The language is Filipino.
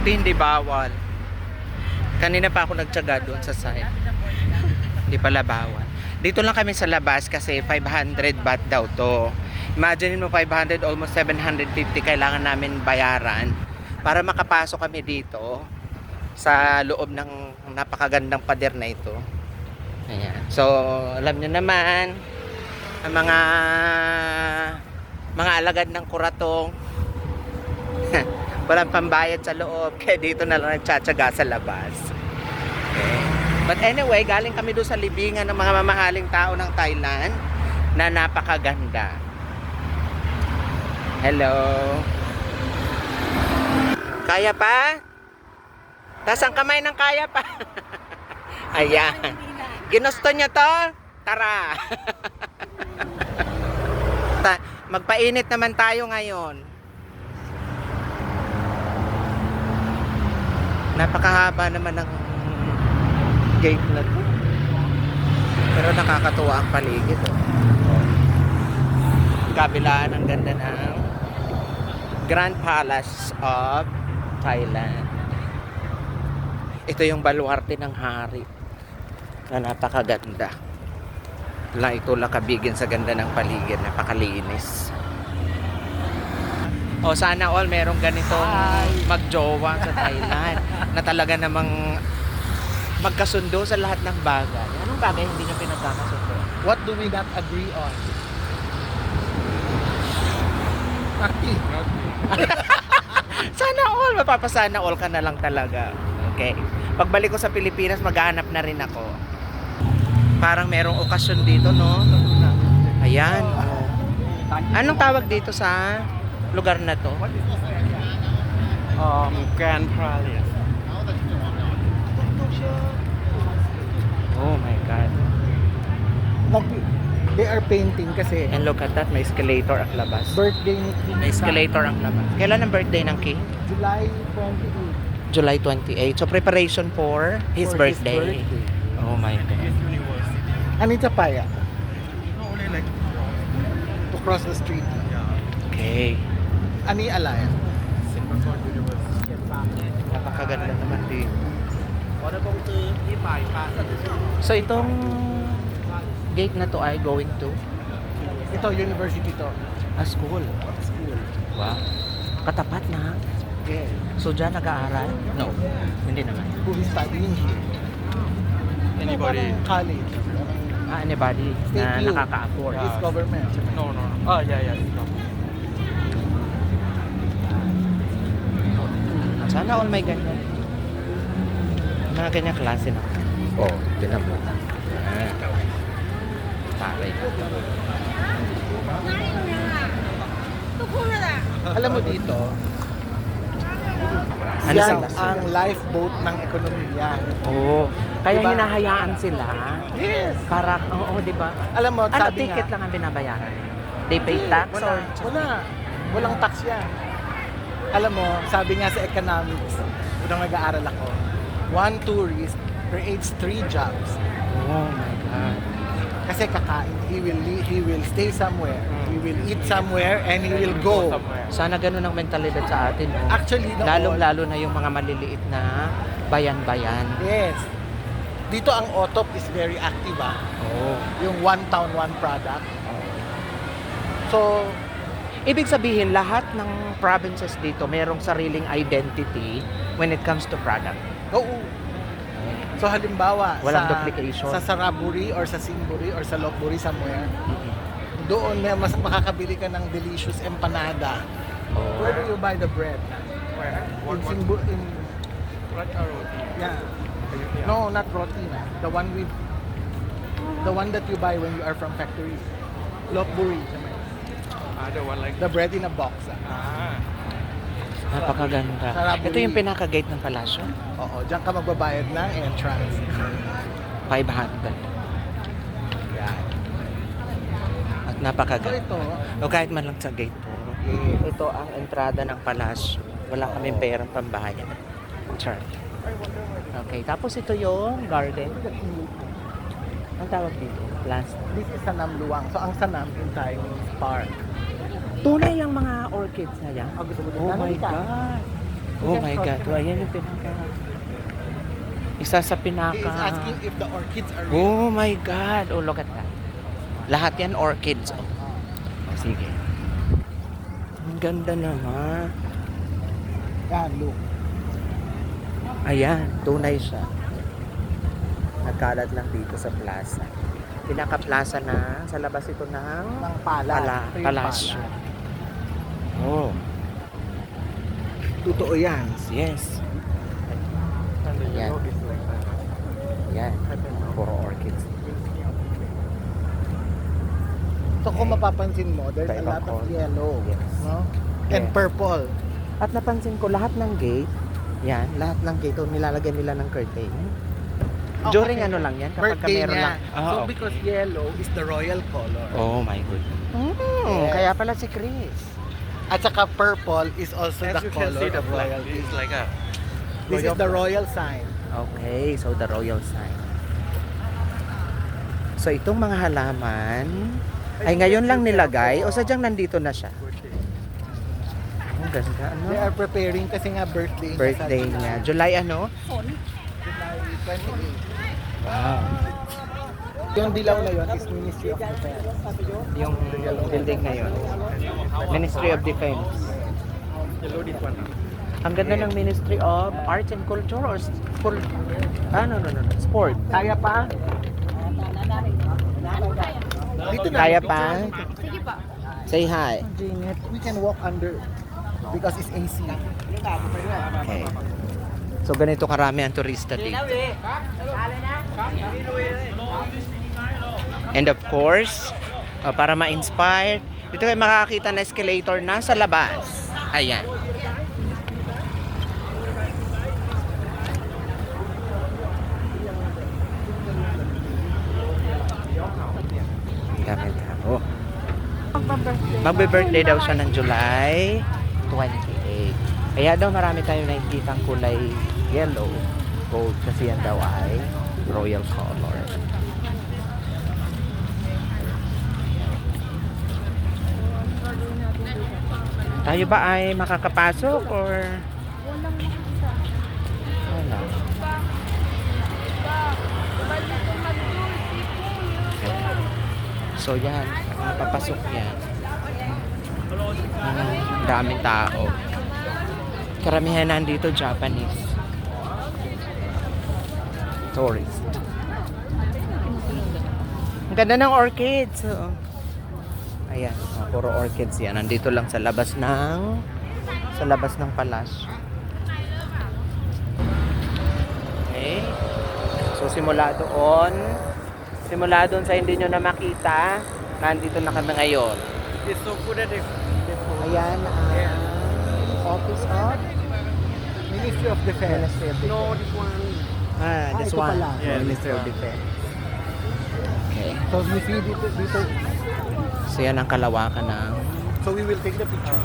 Buti hindi bawal. Kanina pa ako nagtiyaga doon sa side. Hindi pala bawal. Dito lang kami sa labas kasi 500 baht daw to. Imagine mo 500, almost 750 kailangan namin bayaran para makapasok kami dito sa loob ng napakagandang pader na ito. Ayan. So, alam nyo naman, ang mga alagad ng kuratong walang pambayad sa loob, kaya dito na lang nagtsatsaga sa labas. Okay. But anyway, galing kami doon sa libingan ng mga mamahaling tao ng Thailand na napakaganda. Hello. Kaya pa? Taas ang kamay ng kaya pa. Ayan. Ginusto nyo to? Tara. Magpainit naman tayo ngayon. Napakahaba naman ng gate na to. Pero nakakatuwa ang paligid. Kabilaan ang ganda ng Grand Palace of Thailand. Ito yung baluarte ng hari na napakaganda. Lang ito lang kabigin sa ganda ng paligid. Napakalinis. O sana all merong ganitong magjowa sa Thailand na talaga namang magkasundo sa lahat ng bagay. Anong bagay hindi nyo pinagkakasundo? What do we not agree on? Nothing. Sana all, mapapasana all ka na lang talaga. Okay. Pagbalik ko sa Pilipinas, maghahanap na rin ako. Parang merong okasyon dito, no? Ayan. Oh. Anong tawag dito sa lugar na to? Grand Palace. Oh my God. They are painting kasi And look at that, may escalator ang labas. birthday ni King. May escalator ang labas. Kailan ang birthday ng King? July 28. July 28. So preparation for his For birthday. Oh my God. Anita Paya. Only like to cross the street. Okay. Ani Alaya. Napakaganda naman din. So itong gate na to ay going to Ito, university to. a school. School. Wow. Katapat na. Yeah. So dyan nag-aaral? No. Hindi naman. Who is studying here? Anybody? College. Anybody State na U. nakaka-afford. It's government. No. Oh, yeah. Sana all may ganyan. Mga ganyang klase na. Oh, tinan mo. Pare. Alam mo dito, Ano yan sila? ang lifeboat ng ekonomiya. Oo. Kaya Diba? hinahayaan sila Yes. para, oo, di ba? Alam mo, Ano, sabi ticket nga, lang ang binabayaran? They pay tax or? Walang tax yan. Alam mo, sabi nga sa economics, unang nag-aaral ako, one tourist creates 3 jobs. Oh my God. Kasi kakain, he will stay somewhere, he will eat somewhere, and he will go. Sana ganun ang mentalidad sa atin. No? Actually, noon, Lalong-lalo na yung mga maliliit na bayan-bayan. yes. Dito ang OTOP is very active Oo. yung one town, one product. So, Ibig sabihin, lahat ng provinces dito merong sariling identity when it comes to product. oo. So halimbawa, Walang sa, duplication. sa Saraburi or sa Singburi or sa Lopburi somewhere, doon na mas makakabili ka ng delicious empanada. Oh. Where do you buy the bread? Where? In Singbu, in, What are roti? yeah. No, not roti. The one that you buy when you are from factory. Lopburi. The one like The bread in a box. Napakaganda. Saraburi. Ito yung pinaka-gate ng palasyo. Oo, diyan ka magbabayad ng entrance. 500. Yan. At So napakaganda. ito, O kahit man lang sa gate po. Ito ang entrada ng palasyo. Wala kaming perang pambayad. Char. Okay, tapos ito yung garden. Ang tawag dito? Plastic. this is Sanam Luang. So ang Sanam in Thai means park. Tunay yung mga orchids na yan. Oh, gusto mo Oh tingnan? my Halika. God. Oh my God. Oh, ayan yung pinaka. Isa sa He is pinaka. asking if the orchids are real. Oh my God. Oh, look at that. Lahat yan orchids. Oh. Sige. Ang ganda naman. Yan, look. Ayan, tunay siya. Nagkalat lang dito sa plaza. Pinaka-plaza na sa labas ito ng Ng pala. Ito yung palasyo. Oh, Totoo yan. yes. And the Yeah. yellow is like that. Yan. Puro orchids. So kung mapapansin mo, there's a Iba-ibang lot of color. yellow. Yes. No? And Yeah. purple. At napansin ko, lahat ng gate, yan, lahat ng gate, nilalagyan nila ng curtain. Oh, During kasi ano lang yan, kapag birthday meron niya. lang. Ah, So okay. because yellow is the royal color. Oh my goodness. Yes. Kaya pala si Chris. At saka purple is also As the you can color see, the of flag royalty. is like a This is the royal sign. Okay, so the royal sign. So itong mga halaman ay ngayon lang nilagay o sadyang nandito na siya. Ang ganda, ano? They are preparing kasi nga birthday niya. Birthday sa niya. July ano? July 28. Wow. Yung dilaw na yun is Ministry of Defense. Yung building na yun. Ministry of Defense. yellow this one. Ang ganda ng Ministry of Arts and Culture or Sport? No. Sport. Kaya pa? Dito na. Kaya pa? Sige pa. Say hi. Janet, we can walk under because it's AC. Okay. So ganito karami ang turista dito. And of course, para ma-inspire, dito kayo makakita na escalator na sa labas. Ayan. Dami tao. Magbe-birthday daw siya ng July 28. Kaya daw marami tayong nakikita ang kulay yellow, gold, kasi yan daw ay royal color. Tayo ba ay makakapasok or wala? So yan, papasok yan. Daming tao. Karamihan nandito Japanese. Tourist. Ang ganda ng orchids. Oh. Ayan, puro orchids yan. Nandito lang sa labas ng palasyo. Okay. So simula doon sa hindi nyo na makita, nandito na kami ngayon. It's so good at it. Ayan, Office of Ministry of Defense. Ministry of Defense. No, this one. This ito one. pala. Yeah, Ministry this of one. Defense. Okay. So we see dito. So yan ang kalawakan ng So we will take the picture.